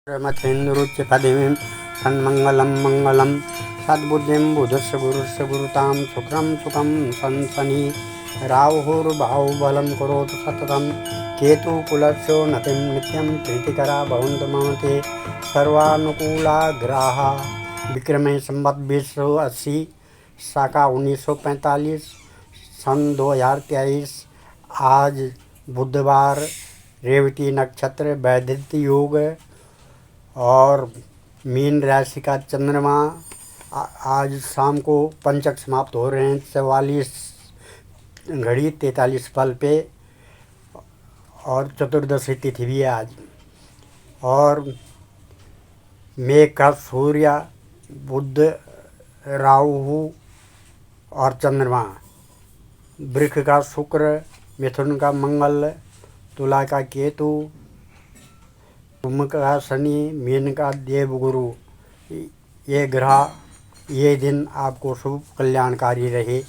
मथेन्दुरुच्यपदवीं सन्मङ्गलं मङ्गलं सद्बुद्धिं बुधस्य गुरुस्य गुरुतां शुक्रं सुखं संसनि राहुर्बाहुबलं करोतु सततं केतुकुलस्योन्नतिं नित्यं प्रीतिकरा भवन्तु मम ते सर्वानुकूला ग्राहा। विक्रमे संवत 2080 साका 1945 सन 2023। आज बुधवार, रेवती नक्षत्र, वैदिक योग और मीन राशि का चंद्रमा आज शाम को पंचक समाप्त हो रहे हैं 44:43 पल पे, और चतुर्दशी तिथि भी है आज। और मेघ का सूर्य, बुध, राहु और चंद्रमा, वृक्ष का शुक्र, मिथुन का मंगल, तुला का केतु, कुंभ का शनि, मीन का देवगुरु, ये ग्रह ये दिन आपको शुभ कल्याणकारी रहे।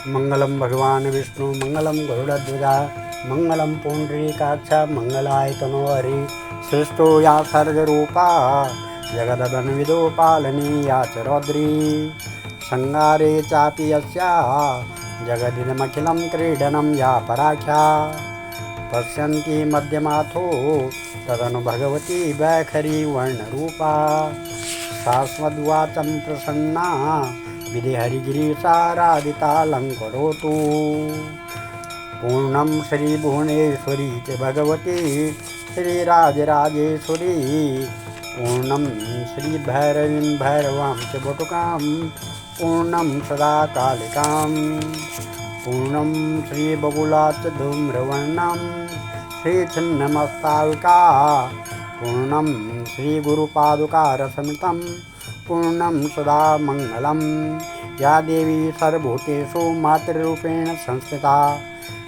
मंगलम भगवान विष्णु मंगलम गरुड़ध्वजा मंगलम पुंडरीकाक्ष मंगलाय तनो हरि सृष्टो या सर्गरूपा जगदगन विदो पालनी या च रौद्री संगारे चापि यस्या जगदिदमखिलं क्रीडनं या पराख्या पश्यन्ति मध्यमाथो तदनु भगवती वैखरी वर्णरूपा शाश्वद्वाचं प्रसन्ना विधिहरिगिरीशारादितालङ्करोतु पूर्णं श्रीभुवनेश्वरी च भगवती श्रीराजराजेश्वरी पूर्णं श्रीभैरवीं भैरवां च बटुकां पूर्णं सदा कालिकां पूर्णं श्रीबकुला च धूम्रवर्णं श्रीछिन्नमस्ताविका पूर्णं श्रीगुरुपादुका रसमितं पूर्णं सदा मङ्गलं। या देवी सर्वभूतेषु मातृरूपेण संस्थिता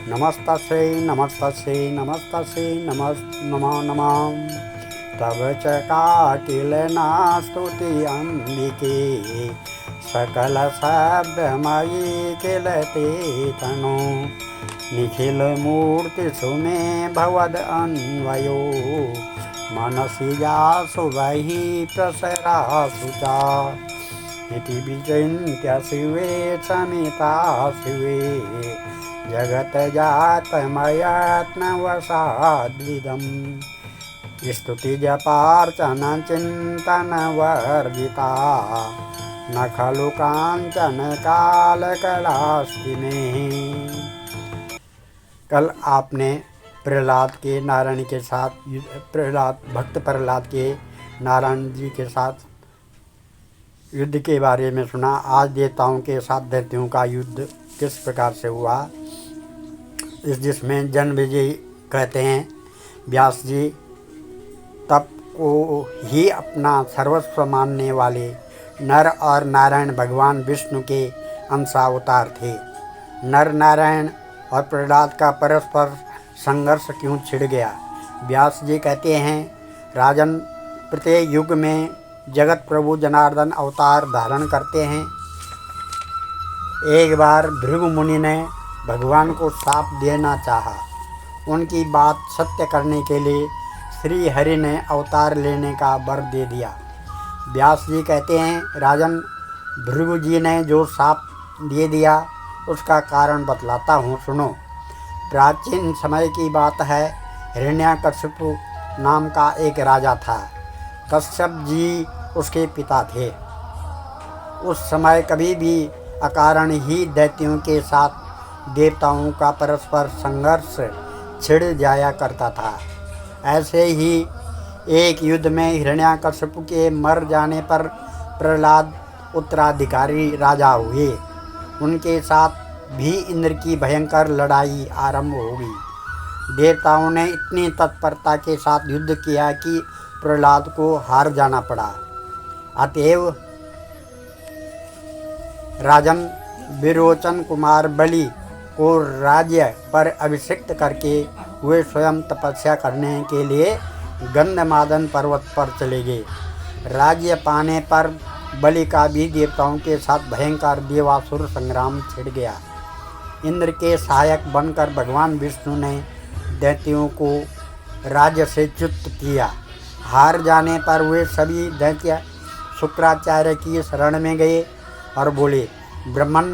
नमस्तस्यै नमस्तस्यै नमस्तस्यै नमो नमः। तव च काकिलना स्तुति अम्बिके सकलशब्दमयी किलते तनु निखिलमूर्तिषु मे भवद अन्वयो मनसि यासु वही प्रसरासु च इति विचिन्त्य शिवे समिता शिवे जगत्जातमयत्नवशाद्विदम् स्तुति जपार्चन चिंतन वर्जिता न खलु कांचन कालकलास्ति में। कल आपने प्रहलाद के नारायण के साथ भक्त प्रहलाद के नारायण जी के साथ युद्ध के बारे में सुना। आज देवताओं के साथ दैत्यों का युद्ध किस प्रकार से हुआ, जिसमें जन्मेजय कहते हैं व्यास जी तप को ही अपना सर्वस्व मानने वाले नर और नारायण भगवान विष्णु के अंशावतार थे। नर नारायण और प्रहलाद का परस्पर संघर्ष क्यों छिड़ गया। व्यास जी कहते हैं राजन, प्रत्येक युग में जगत प्रभु जनार्दन अवतार धारण करते हैं। एक बार भृगु मुनि ने भगवान को शाप देना चाहा। उनकी बात सत्य करने के लिए श्री हरि ने अवतार लेने का वर दे दिया। व्यास जी कहते हैं राजन, भृगु जी ने जो शाप दे दिया उसका कारण बतलाता हूँ, सुनो। प्राचीन समय की बात है, हिरण्यकशिपु नाम का एक राजा था। कश्यप जी उसके पिता थे। उस समय कभी भी अकारण ही दैत्यों के साथ देवताओं का परस्पर संघर्ष छिड़ जाया करता था। ऐसे ही एक युद्ध में हिरण्यकशिपु के मर जाने पर प्रहलाद उत्तराधिकारी राजा हुए। उनके साथ भी इंद्र की भयंकर लड़ाई आरंभ हो गई। देवताओं ने इतनी तत्परता के साथ युद्ध किया कि प्रहलाद को हार जाना पड़ा। अतएव राजन विरोचन कुमार बलि को राज्य पर अभिषिक्त करके वे स्वयं तपस्या करने के लिए गंधमादन पर्वत पर चले गए। राज्य पाने पर बलि का भी देवताओं के साथ भयंकर देवासुर संग्राम छिड़ गया। इंद्र के सहायक बनकर भगवान विष्णु ने दैत्यों को राज्य से च्युत किया। हार जाने पर वे सभी दैत्य शुक्राचार्य की शरण में गए और बोले, ब्राह्मण,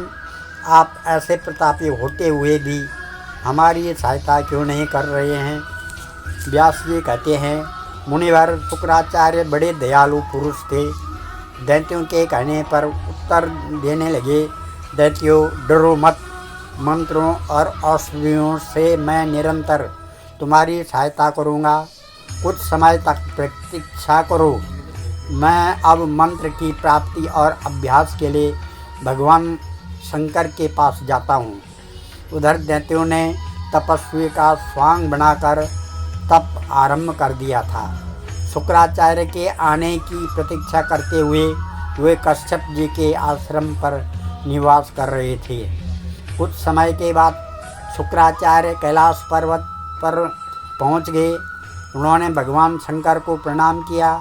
आप ऐसे प्रतापी होते हुए भी हमारी सहायता क्यों नहीं कर रहे हैं? व्यास जी कहते हैं, मुनिवर, शुक्राचार्य बड़े दयालु पुरुष थे। दैत्यों के कहने पर उत्तर देने लगे, दैत्यों, डरो मत। मंत्रों और औषधियों से मैं निरंतर तुम्हारी सहायता करूँगा। कुछ समय तक प्रतीक्षा करो। मैं अब मंत्र की प्राप्ति और अभ्यास के लिए भगवान शंकर के पास जाता हूँ। उधर दैत्यों ने तपस्वी का स्वांग बनाकर तप आरंभ कर दिया था। शुक्राचार्य के आने की प्रतीक्षा करते हुए वे कश्यप जी के आश्रम पर निवास कर रहे थे। कुछ समय के बाद शुक्राचार्य कैलाश पर्वत पर पहुंच गए। उन्होंने भगवान शंकर को प्रणाम किया।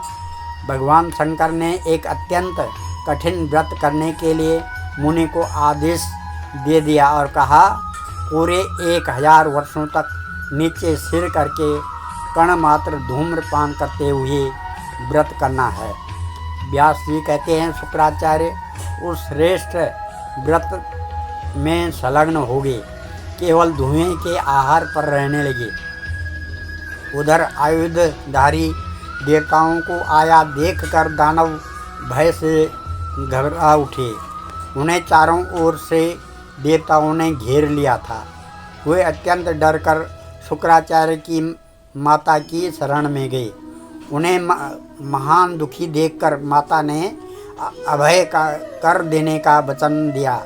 भगवान शंकर ने एक अत्यंत कठिन व्रत करने के लिए मुनि को आदेश दे दिया और कहा, पूरे 1000 वर्षों तक नीचे सिर करके कण मात्र धूम्रपान करते हुए व्रत करना है। व्यास जी कहते हैं, शुक्राचार्य उस श्रेष्ठ व्रत में संलग्न हो गए, केवल धुएं के आहार पर रहने लगे। उधर आयुधधारी देवताओं को आया देखकर दानव भय से घबरा उठे। उन्हें चारों ओर से देवताओं ने घेर लिया था। वे अत्यंत डरकर शुक्राचार्य की माता की शरण में गए। उन्हें महान दुखी देखकर माता ने अभय कर देने का वचन दिया।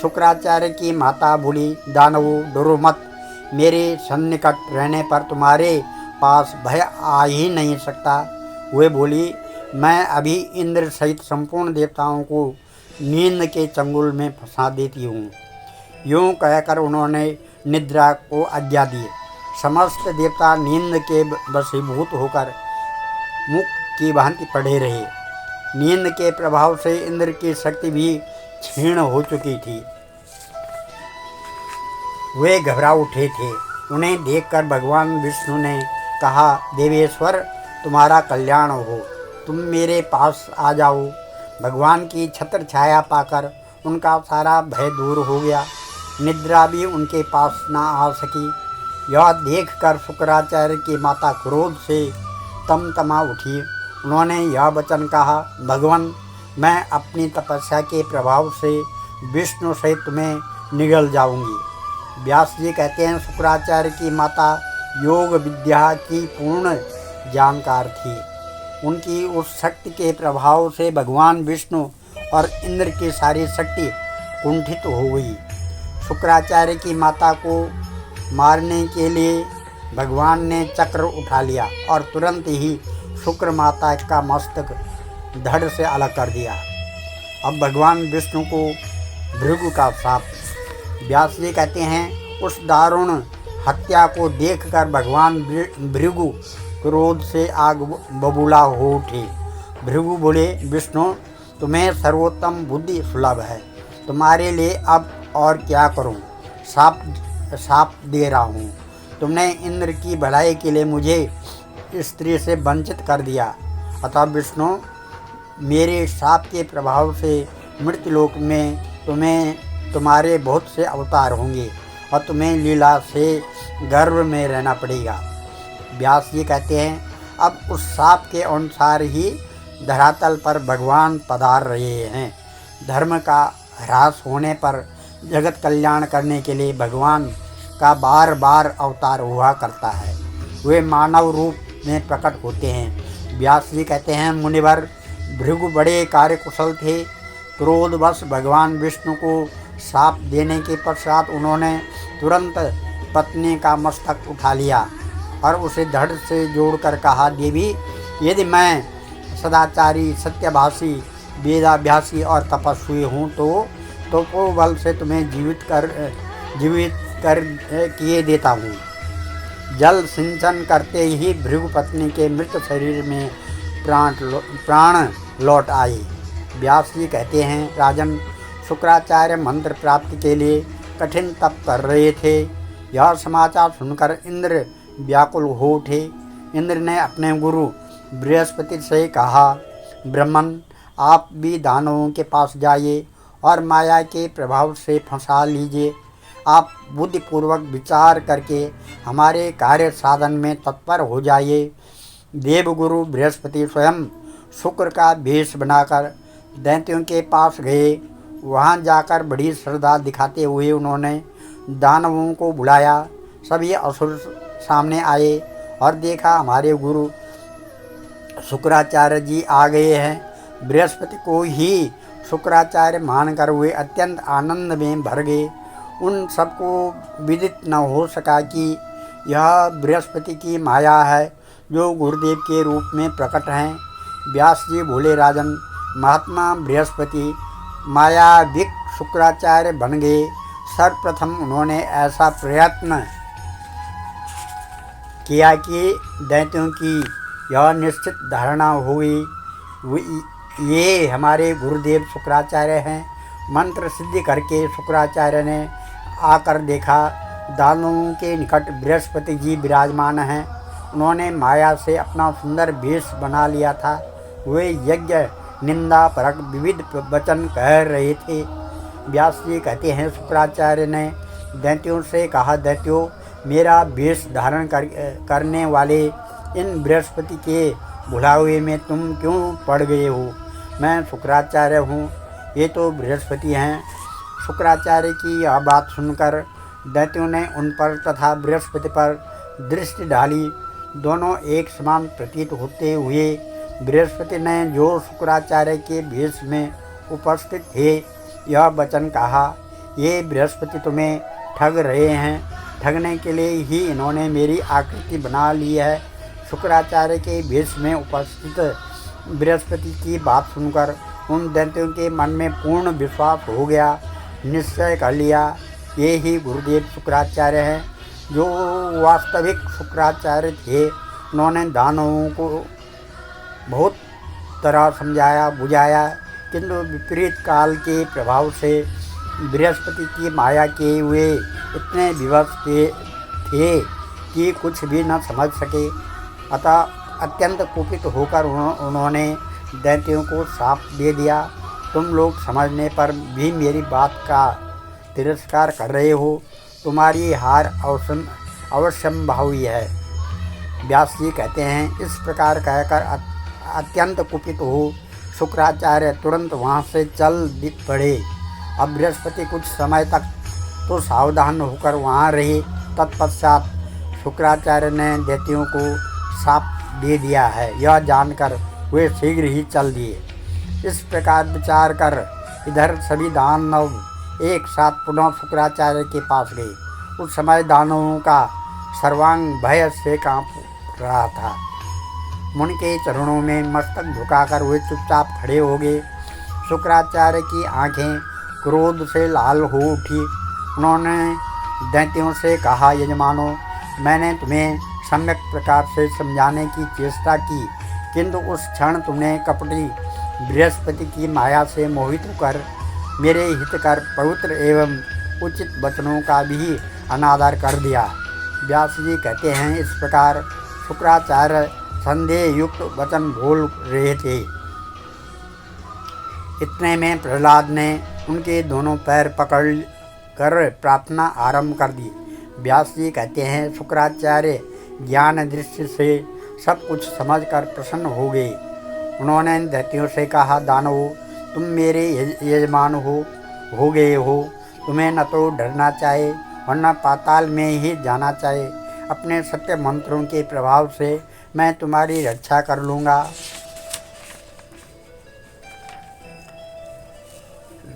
शुक्राचार्य की माता बोली, दानवों, डरो मत। मेरे सन्निकट रहने पर तुम्हारे पास भय आ ही नहीं सकता। वे बोली, मैं अभी इंद्र सहित संपूर्ण देवताओं को नींद के चंगुल में फंसा देती हूँ। यूँ कहकर उन्होंने निद्रा को आज्ञा दी। समस्त देवता नींद के वशीभूत होकर मुख की भांति पड़े रहे। नींद के प्रभाव से इंद्र की शक्ति भी क्षीण हो चुकी थी। वे घबरा उठे थे। उन्हें देखकर भगवान विष्णु ने कहा, देवेश्वर, तुम्हारा कल्याण हो, तुम मेरे पास आ जाओ। भगवान की छत्र छाया पाकर उनका सारा भय दूर हो गया। निद्रा भी उनके पास ना आ सकी। यह देखकर शुक्राचार्य की माता क्रोध से तमतमा उठी। उन्होंने यह वचन कहा, भगवान, मैं अपनी तपस्या के प्रभाव से विष्णु सहित तुम्हें निगल जाऊंगी। व्यास जी कहते हैं, शुक्राचार्य की माता योग विद्या की पूर्ण जानकार थी। उनकी उस शक्ति के प्रभाव से भगवान विष्णु और इंद्र की सारी शक्ति कुंठित हो गई। शुक्राचार्य की माता को मारने के लिए भगवान ने चक्र उठा लिया और तुरंत ही शुक्र माता का मस्तक धड़ से अलग कर दिया। अब भगवान विष्णु को भृगु का शाप। व्यास जी कहते हैं, उस दारुण हत्या को देखकर भगवान भृगु क्रोध से आग बबूला हो उठे। भृगु बोले, विष्णु, तुम्हें सर्वोत्तम बुद्धि सुलभ है, तुम्हारे लिए अब और क्या करूं? साप दे रहा हूं। तुमने इंद्र की भलाई के लिए मुझे स्त्री से वंचित कर दिया, अतः विष्णु, मेरे शाप के प्रभाव से मृत्युलोक में तुम्हारे बहुत से अवतार होंगे और तुम्हें लीला से गर्भ में रहना पड़ेगा। व्यास जी कहते हैं, अब उस शाप के अनुसार ही धरातल पर भगवान पधार रहे हैं। धर्म का ह्रास होने पर जगत कल्याण करने के लिए भगवान का बार बार अवतार हुआ करता है। वे मानव रूप में प्रकट होते हैं। व्यास जी कहते हैं, मुनिवर, भृगु बड़े कार्यकुशल थे। क्रोधवश भगवान विष्णु को शाप देने के पश्चात उन्होंने तुरंत पत्नी का मस्तक उठा लिया और उसे धड़ से जोड़कर कहा, देवी, यदि मैं सदाचारी, सत्यभाषी, वेदाभ्यासी और तपस्वी हूँ तो तपोबल से तुम्हें जीवित कर किए देता हूँ। जल सिंचन करते ही भृगु पत्नी के मृत शरीर में प्राण लौट आए। व्यास जी कहते हैं, राजन, शुक्राचार्य मंत्र प्राप्ति के लिए कठिन तप कर रहे थे। यह समाचार सुनकर इंद्र व्याकुल हो उठे। इंद्र ने अपने गुरु बृहस्पति से कहा, ब्रह्मन, आप भी दानवों के पास जाइए और माया के प्रभाव से फंसा लीजिए। आप बुद्धिपूर्वक विचार करके हमारे कार्य साधन में तत्पर हो जाइए। देवगुरु बृहस्पति स्वयं शुक्र का वेश बनाकर दैत्यों के पास गए। वहां जाकर बड़ी श्रद्धा दिखाते हुए उन्होंने दानवों को बुलाया। सभी असुर सामने आए और देखा हमारे गुरु शुक्राचार्य जी आ गए हैं। बृहस्पति को ही शुक्राचार्य मानकर वे अत्यंत आनंद में भर गए। उन सबको विदित न हो सका कि यह बृहस्पति की माया है जो गुरुदेव के रूप में प्रकट हैं। व्यास जी बोले, राजन, महात्मा बृहस्पति मायाविक शुक्राचार्य बन गए। सर्वप्रथम उन्होंने ऐसा प्रयत्न किया कि दैत्यों की यह निश्चित धारणा हुई ये हमारे गुरुदेव शुक्राचार्य हैं। मंत्र सिद्धि करके शुक्राचार्य ने आकर देखा दानवों के निकट बृहस्पति जी विराजमान हैं। उन्होंने माया से अपना सुंदर वेश बना लिया था। वे यज्ञ निंदा परक विविध वचन कह रहे थे। व्यास जी कहते हैं, शुक्राचार्य ने दैत्यों से कहा, दैत्यों, मेरा वेश धारण करने वाले इन बृहस्पति के भुलावे में तुम क्यों पड़ गए हो? मैं शुक्राचार्य हूँ, ये तो बृहस्पति हैं। शुक्राचार्य की यह बात सुनकर दैत्यों ने उन पर तथा बृहस्पति पर दृष्टि डाली। दोनों एक समान प्रतीत होते हुए बृहस्पति ने जो शुक्राचार्य के वेश में उपस्थित थे यह वचन कहा, ये बृहस्पति तुम्हें ठग रहे हैं। ठगने के लिए ही इन्होंने मेरी आकृति बना ली है। शुक्राचार्य के वेश में उपस्थित बृहस्पति की बात सुनकर उन दैत्यों के मन में पूर्ण विश्वास हो गया। निश्चय कर लिया ये ही गुरुदेव शुक्राचार्य हैं जो वास्तविक शुक्राचार्य थे। उन्होंने दानवों को बहुत तरह समझाया बुझाया, किंतु विपरीत काल के प्रभाव से बृहस्पति की माया के वे इतने विवश थे कि कुछ भी न समझ सके। अतः अत्यंत कुपित होकर उन्होंने दैत्यों को शाप दे दिया, तुम लोग समझने पर भी मेरी बात का तिरस्कार कर रहे हो। तुम्हारी हार अवश्यंभावी है। व्यास जी कहते हैं, इस प्रकार कहकर अत्यंत कुपित हो शुक्राचार्य तुरंत वहाँ से चल पड़े। अब बृहस्पति कुछ समय तक तो सावधान होकर वहाँ रहे। तत्पश्चात शुक्राचार्य ने दैत्यों को शाप दे दिया है, यह जानकर वे शीघ्र ही चल दिए। इस प्रकार विचार कर इधर सभी दानव एक साथ पुनः शुक्राचार्य के पास गए। उस समय दानवों का सर्वांग भय से कांप रहा था। मुनि के चरणों में मस्तक झुकाकर वे चुपचाप खड़े हो गए। शुक्राचार्य की आंखें क्रोध से लाल हो उठी। उन्होंने दैत्यों से कहा, यजमानो, मैंने तुम्हें सम्यक प्रकार से समझाने की चेष्टा की, किंतु उस क्षण तुमने कपटी बृहस्पति की माया से मोहित होकर मेरे हितकर पवित्र एवं उचित वचनों का भी अनादर कर दिया। व्यास जी कहते हैं, इस प्रकार शुक्राचार्य संदेह युक्त वचन बोल रहे थे। इतने में प्रहलाद ने उनके दोनों पैर पकड़ कर प्रार्थना आरंभ कर दी। व्यास जी कहते हैं, शुक्राचार्य ज्ञान दृष्टि से सब कुछ समझकर प्रसन्न हो गए। उन्होंने दैत्यों से कहा, दानवों, तुम मेरे यजमान हो गए हो। तुम्हें न तो डरना चाहिए और न पाताल में ही जाना चाहिए। अपने सत्य मंत्रों के प्रभाव से मैं तुम्हारी रक्षा कर लूँगा।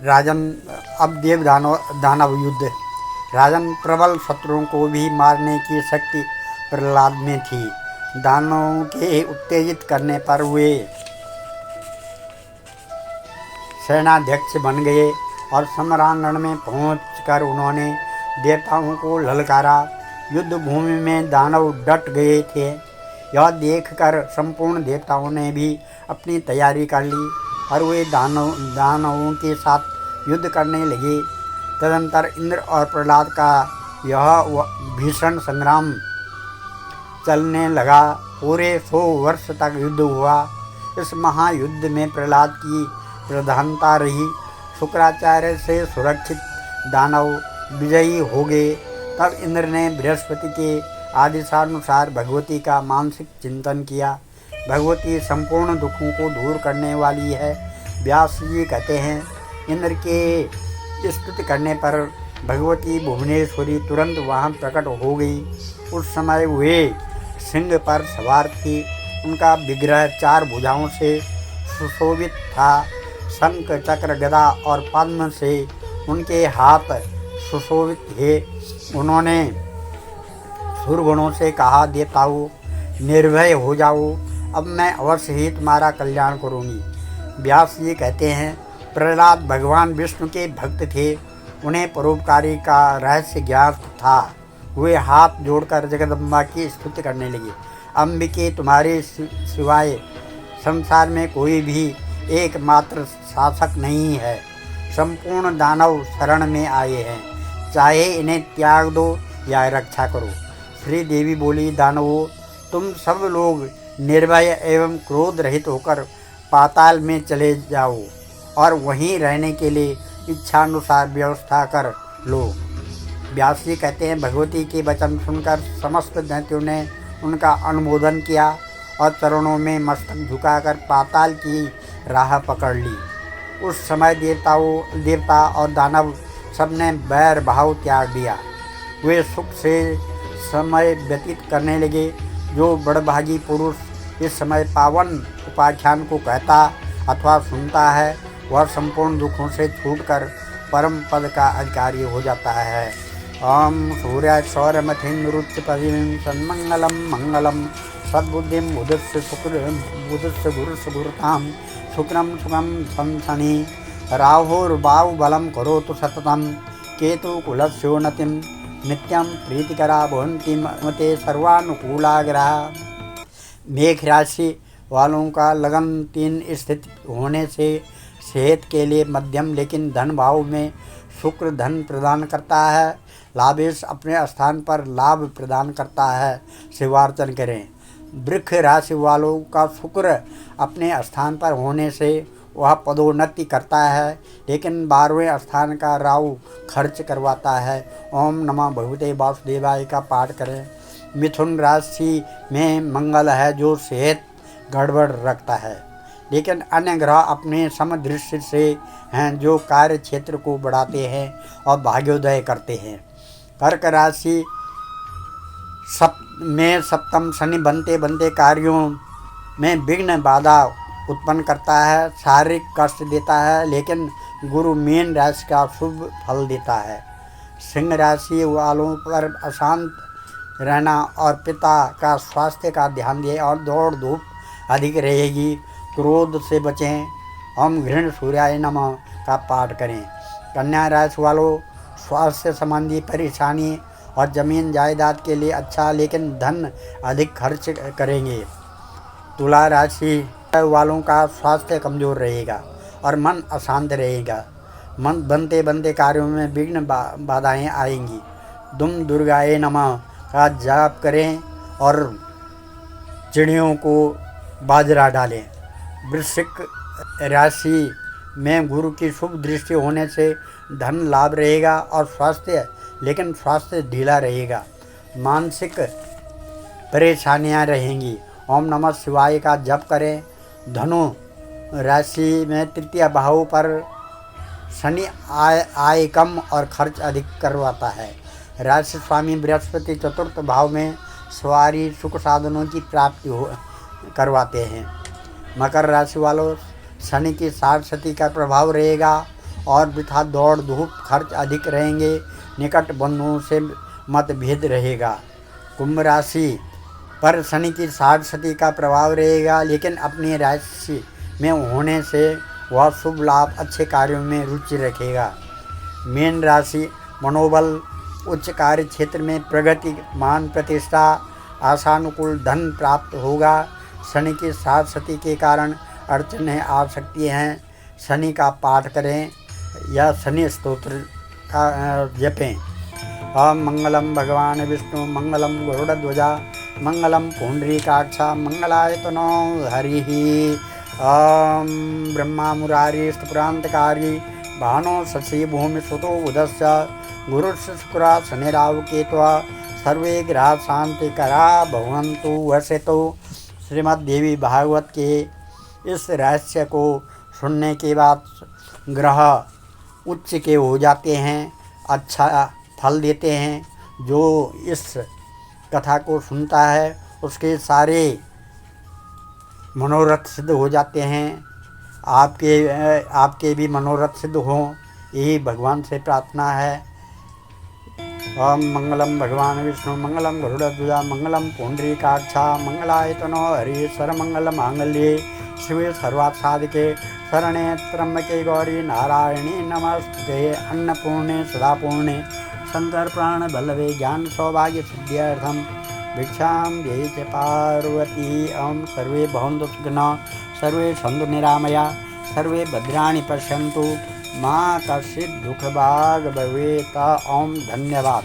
राजन, अब देव दानव युद्ध। राजन, प्रबल शत्रुओं को भी मारने की शक्ति प्रहलाद में थी। दानवों के उत्तेजित करने पर वे सेनाध्यक्ष बन गए और समरांगण में पहुंचकर उन्होंने देवताओं को ललकारा। युद्ध भूमि में दानव डट गए थे। यह देखकर संपूर्ण देवताओं ने भी अपनी तैयारी कर ली और वे दानवों के साथ युद्ध करने लगे। तदंतर इंद्र और प्रहलाद का यह भीषण संग्राम चलने लगा। पूरे 100 वर्ष तक युद्ध हुआ। इस महायुद्ध में प्रहलाद की प्रधानता रही। शुक्राचार्य से सुरक्षित दानव विजयी हो गए। तब इंद्र ने बृहस्पति के आदेशानुसार भगवती का मानसिक चिंतन किया। भगवती संपूर्ण दुखों को दूर करने वाली है। व्यास जी कहते हैं, इंद्र के स्तुति करने पर भगवती भुवनेश्वरी तुरंत वहाँ प्रकट हो गई। उस समय वे सिंह पर सवार थी। उनका विग्रह 4 भुजाओं से सुशोभित था। शंख, चक्र, गदा और पद्म से उनके हाथ सुशोभित थे। उन्होंने सुरगुणों से कहा, देवताओं निर्भय हो जाओ, अब मैं अवश्य ही तुम्हारा कल्याण करूँगी। व्यास जी कहते हैं, प्रहलाद भगवान विष्णु के भक्त थे। उन्हें परोपकारी का रहस्य ज्ञात था। वे हाथ जोड़कर जगदम्बा की स्तुति करने लगे। अंबिके, तुम्हारे सिवाय संसार में कोई भी एकमात्र शासक नहीं है। संपूर्ण दानव शरण में आए हैं, चाहे इन्हें त्याग दो या रक्षा करो। श्री देवी बोली, दानवों, तुम सब लोग निर्भय एवं क्रोध रहित होकर पाताल में चले जाओ और वहीं रहने के लिए इच्छानुसार व्यवस्था कर लो। व्यास जी कहते हैं, भगवती के वचन सुनकर समस्त दैत्यों ने उनका अनुमोदन किया और चरणों में मस्तक झुकाकर पाताल की राह पकड़ ली। उस समय देवता और दानव सबने बैर भाव त्याग दिया। वे सुख से समय व्यतीत करने लगे। जो बड़भागी पुरुष इस समय पावन उपाख्यान को कहता अथवा सुनता है, वह संपूर्ण दुखों से छूटकर परम पद का अधिकारी हो जाता है। ओम सूर्याय सौरमथिन्नुरुच्च पदिं सन्मंगलम मंगलम सद्बुद्धिं बुद्धस्य बुद्धस्य गुरुस्य गुरुतां शुक्रम सुखम संसनि राहुर्बाहुबलं करोतु सततं केतु कुलस्योन्नतिं नित्यं प्रीतिकरा भवन्ति मते सर्वानुकूलाग्रहा। मेघ राशि वालों का लगन 3 स्थिति होने से सेहत के लिए मध्यम लेकिन धन भाव में शुक्र धन प्रदान करता है। लाभेश अपने स्थान पर लाभ प्रदान करता है, शिवार्चन करें। वृक्ष राशि वालों का शुक्र अपने स्थान पर होने से वह पदोन्नति करता है, लेकिन 12वें स्थान का राहु खर्च करवाता है। ओम नमः भगवते वासुदेवाय का पाठ करें। मिथुन राशि में मंगल है, जो सेहत गड़बड़ रखता है, लेकिन अन्य ग्रह अपने समदृष्टि से हैं, जो कार्य क्षेत्र को बढ़ाते हैं और भाग्योदय करते हैं। कर्क राशि में सप्तम शनि बनते बनते कार्यों में विघ्न बाधा उत्पन्न करता है, शारीरिक कष्ट देता है, लेकिन गुरु मीन राशि का शुभ फल देता है। सिंह राशि वालों पर अशांत रहना और पिता का स्वास्थ्य का ध्यान दें और दौड़ धूप अधिक रहेगी। क्रोध से बचें। ओम घृण सूर्याय नमः का पाठ करें। कन्या राशि वालों, स्वास्थ्य संबंधी परेशानी और ज़मीन जायदाद के लिए अच्छा, लेकिन धन अधिक खर्च करेंगे। तुला राशि वालों का स्वास्थ्य कमज़ोर रहेगा और मन अशांत रहेगा। मन बनते बनते कार्यों में विघ्न बाधाएं आएंगी। दुम दुर्गाए नमः का जाप करें और चिड़ियों को बाजरा डालें। वृश्चिक राशि में गुरु की शुभ दृष्टि होने से धन लाभ रहेगा और स्वास्थ्य ढीला रहेगा। मानसिक परेशानियां रहेंगी। ओम नमः शिवाय का जप करें। धनु राशि में तृतीय भाव पर शनि आय कम और खर्च अधिक करवाता है। राशि स्वामी बृहस्पति चतुर्थ भाव में सवारी सुख साधनों की प्राप्ति करवाते हैं। मकर राशि वालों, शनि की 60 सती का प्रभाव रहेगा और वृथा दौड़ धूप खर्च अधिक रहेंगे। निकट बंधुओं से मतभेद रहेगा। कुंभ राशि पर शनि की 60 सती का प्रभाव रहेगा, लेकिन अपनी राशि में होने से वह शुभ लाभ अच्छे कार्यों में रुचि रखेगा। मीन राशि मनोबल, उच्च कार्य क्षेत्र में प्रगति, मान प्रतिष्ठा, आशानुकूल धन प्राप्त होगा। शनि की 60 सती के कारण अड़चनें आ सकती हैं। शनि का पाठ करें या शनि स्तोत्र का जपें। ओम मंगलम भगवान विष्णु मंगलम गरुड़ध्वजा मंगलम पुंडरीकाक्ष मंगलायतनो हरिः। ओम ब्रह्मा मुरारी स्तपुरांतकारी भानो शशि भूमि सुतो उदस्य गुरुश्च शुक्रा शनिराव केत्वा सर्वे ग्रह शांति करा भवन्तु। वैसे तो श्रीमद् देवी भागवत के इस रहस्य को सुनने के बाद ग्रह उच्च के हो जाते हैं, अच्छा फल देते हैं। जो इस कथा को सुनता है उसके सारे मनोरथ सिद्ध हो जाते हैं। आपके भी मनोरथ सिद्ध हों, यही भगवान से प्रार्थना है। ओम मंगलम भगवान विष्णु मंगलम गरुड़ध्वजा मंगलम पुंडरीकाक्ष मंगलायतनो हरि सर्वमंगल मांगल्ये शिवे सर्वार्थ साधिके शरणे त्र्यंबके गौरी नारायणी नमस्ते। अन्नपूर्णे सदापूर्णे शंकर प्राण बल्लभे ज्ञान सौभाग्य सिद्ध्यर्थम भिक्षां देहि च पार्वती। ओम सर्वे भवन्तु सुखिनः सर्वे सन्तु निरामया सर्वे भद्राणि पश्यन्तु मा कश्चित् दुःखभाग् भवेत्। ओम धन्यवाद।